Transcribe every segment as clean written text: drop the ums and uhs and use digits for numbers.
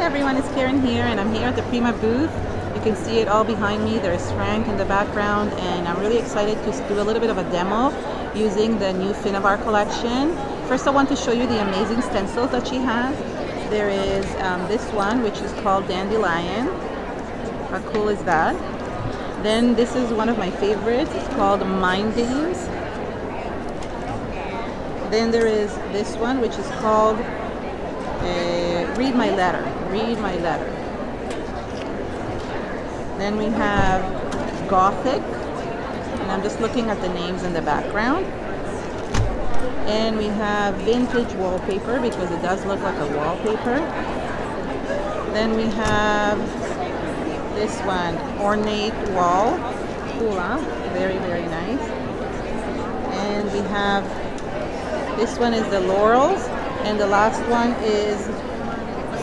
everyone, it's Karen here, and I'm here at the Prima booth. You can see it all behind me. There's Frank in the background, and I'm really excited to do a little bit of a demo using the new Finnabair collection. First, I want to show you the amazing stencils that she has. There is this one, which is called Dandelion. How cool is that? Then this is one of my favorites. It's called Mind Games. Then there is this one, which is called Read My Letter. Read My Letter. Then we have Gothic, and I'm just looking at the names in the background. And we have Vintage Wallpaper, because it does look like a wallpaper. Then we have this one, Ornate Wall. Cool, huh? Very, very nice. And we have, this one is the Laurels, and the last one is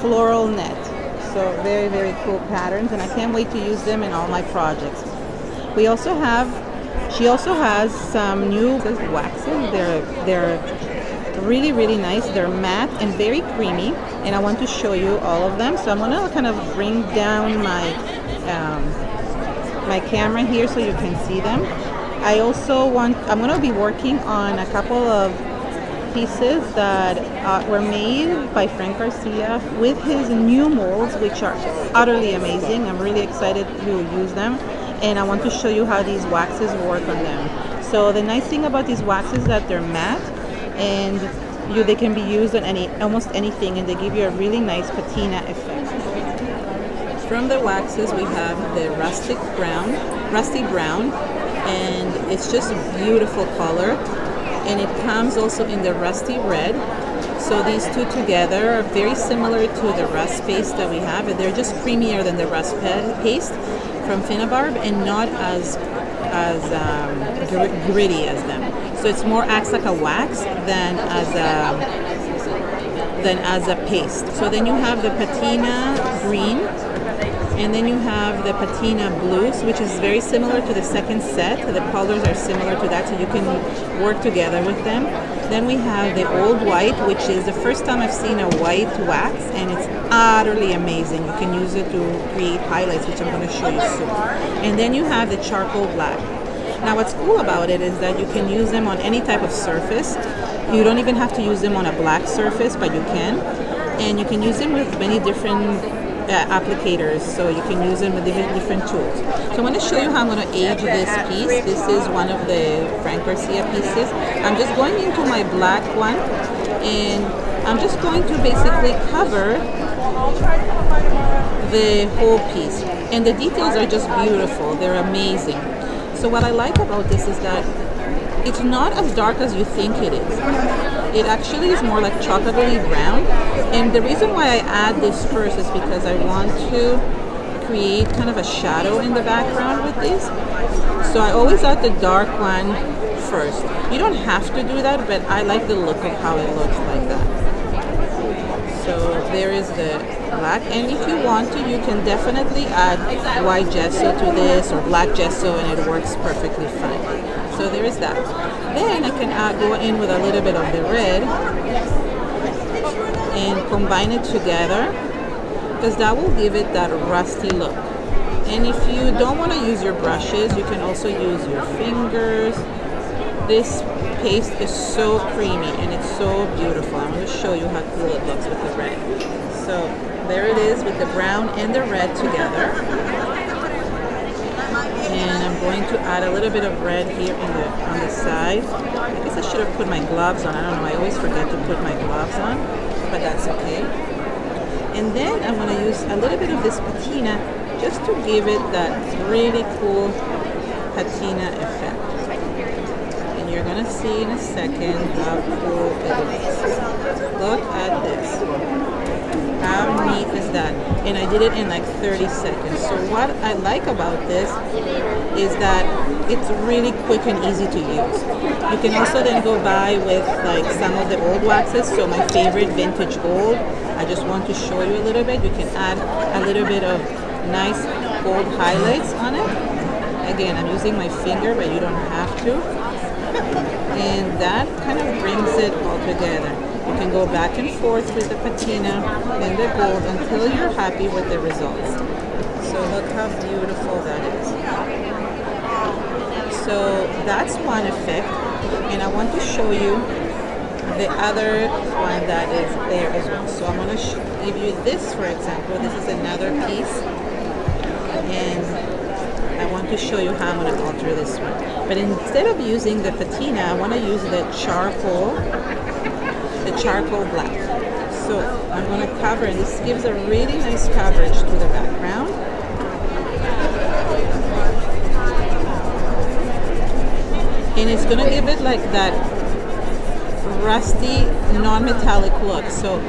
Floral Net. So very, very cool patterns, and I can't wait to use them in all my projects. She also has some new waxes. They're really, really nice. They're matte and very creamy, and I want to show you all of them. So I'm gonna kind of bring down my my camera here so you can see them. I'm gonna be working on a couple of pieces that were made by Frank Garcia with his new molds, which are utterly amazing. I'm really excited to use them, and I want to show you how these waxes work on them. So the nice thing about these waxes is that they're matte, and they can be used on almost anything, and they give you a really nice patina effect. From the waxes, we have the rusty brown, and it's just a beautiful color. And it comes also in the rusty red. So these two together are very similar to the rust paste that we have. They're just creamier than the rust paste from Finnabair, and not as gritty as them. So it's more acts like a wax than as a paste. So then you have the patina green, and then you have the patina blues, which is very similar to the second set. The colors are similar to that, so you can work together with them. Then we have the old white, which is the first time I've seen a white wax, and it's utterly amazing. You can use it to create highlights, which I'm going to show you soon. And then you have the charcoal black. Now what's cool about it is that you can use them on any type of surface. You don't even have to use them on a black surface, but you can. And you can use them with many different applicators, so you can use them with different tools. So I'm going to show you how I'm going to age this piece. This is one of the Frank Garcia pieces. I'm just going into my black one, and I'm just going to basically cover the whole piece. And the details are just beautiful. They're amazing. So what I like about this is that it's not as dark as you think it is. It actually is more like chocolatey brown. And the reason why I add this first is because I want to create kind of a shadow in the background with this. So I always add the dark one first. You don't have to do that, but I like the look of how it looks like that. So there is the black, and if you want to, you can definitely add white gesso to this or black gesso, and it works perfectly fine. So there is that. Then I can go in with a little bit of the red and combine it together, because that will give it that rusty look. And if you don't want to use your brushes, you can also use your fingers. This paste is so creamy and it's so beautiful. I'm going to show you how cool it looks with the red. So there it is with the brown and the red together. And I'm going to add a little bit of red here on the side. I guess I should have put my gloves on. I don't know, I always forget to put my gloves on, but that's okay. And then I'm going to use a little bit of this patina just to give it that really cool patina effect. And you're going to see in a second how cool it is. Look at this. How neat is that? And I did it in like 30 seconds. So what I like about this is that it's really quick and easy to use. You can also then go by with like some of the old waxes. So my favorite vintage gold, I just want to show you a little bit. You can add a little bit of nice gold highlights on it. Again, I'm using my finger, but you don't have to. And that kind of brings it all together. You can go back and forth with the patina and the gold until you're happy with the results. So look how beautiful that is. So that's one effect, and I want to show you the other one that is there as well. So I'm going to give you this, for example. This is another piece, and I want to show you how I'm going to alter this one. But instead of using the patina, I want to use the charcoal black. So I'm going to cover, and this gives a really nice coverage to the background. And it's going to give it like that rusty, non-metallic look. So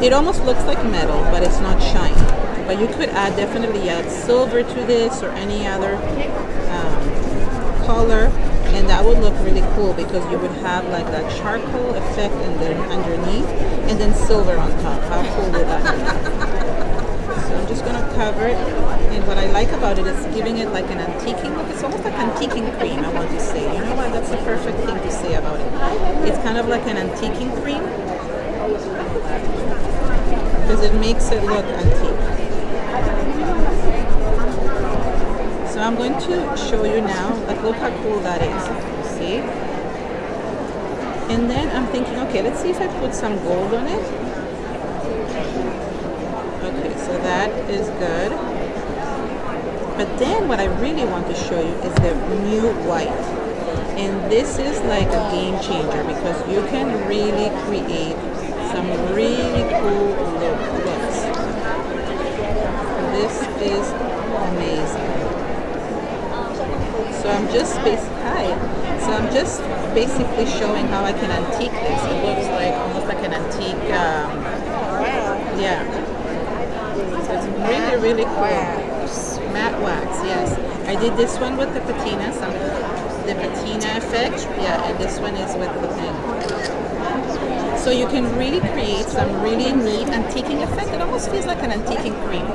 it almost looks like metal, but it's not shiny. But you could add definitely add silver to this or any other color, and that would look really cool because you would have like that charcoal effect and then underneath, and then silver on top. How cool would that be? So I'm just going to cover it, and what I like about it is giving it like an antiquing look. It's almost like antiquing cream, I want to say. You know what? That's the perfect thing to say about it. It's kind of like an antiquing cream because it makes it look antique. So I'm going to show you now, like look how cool that is, see? And then I'm thinking, okay, let's see if I put some gold on it. Okay, so that is good. But then what I really want to show you is the new white. And this is like a game changer because you can really create some really cool looks. This is amazing. So I'm just basically showing how I can antique this. It looks like almost like an antique. Yeah. So it's really, really cool. Matte wax, yes. I did this one with the patina, the patina effect. Yeah, and this one is with the thing. So you can really create some really neat antiquing effect. It almost feels like an antiquing cream.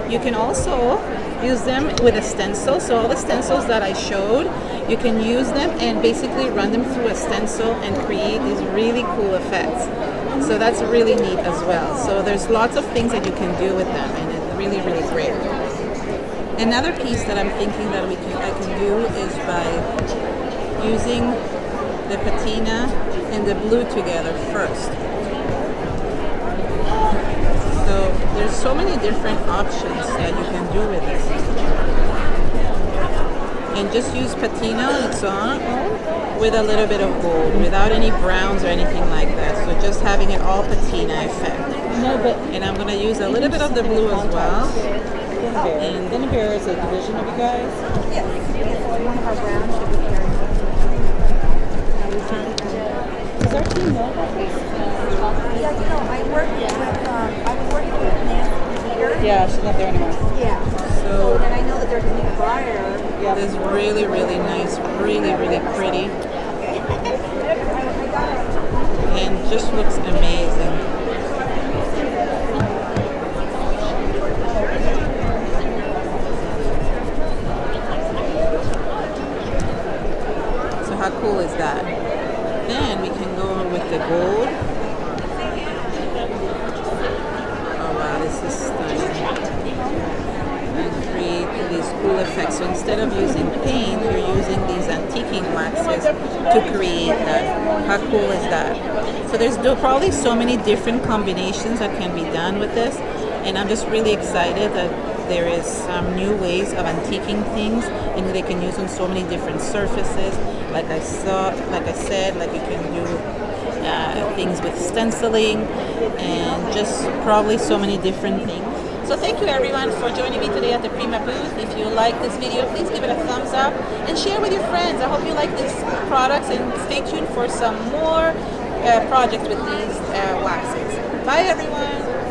You can also use them with a stencil. So all the stencils that I showed, you can use them and basically run them through a stencil and create these really cool effects. So that's really neat as well. So there's lots of things that you can do with them, and it's really, really great. Another piece that I'm thinking that I can do is by using the patina and the blue together first. So there's so many different options that you can do with it. And just use patina on its own with a little bit of gold, without any browns or anything like that. So just having it all patina effect. And I'm going to use a little bit of the blue as well. And Finnabair is a division of you guys? Yes. One of our brands should be here. Does our team know about this? Yeah, you know, I was working with Nancy Peter. Yeah, she's not there anymore. Yeah. So then I know that there's a new buyer. Yeah. it's really, really nice, really, really pretty, and just looks amazing. How cool is that? Then we can go with the gold. Oh wow, this is stunning. And create these cool effects. So instead of using paint, you're using these antiquing waxes to create that. How cool is that? So there's probably so many different combinations that can be done with this, and I'm just really excited that there is some new ways of antiquing things, and they can use on so many different surfaces. Like I said, like you can do things with stenciling and just probably so many different things. So thank you everyone for joining me today at the Prima booth. If you like this video, please give it a thumbs up and share with your friends. I hope you like these products, and stay tuned for some more projects with these waxes. Bye everyone.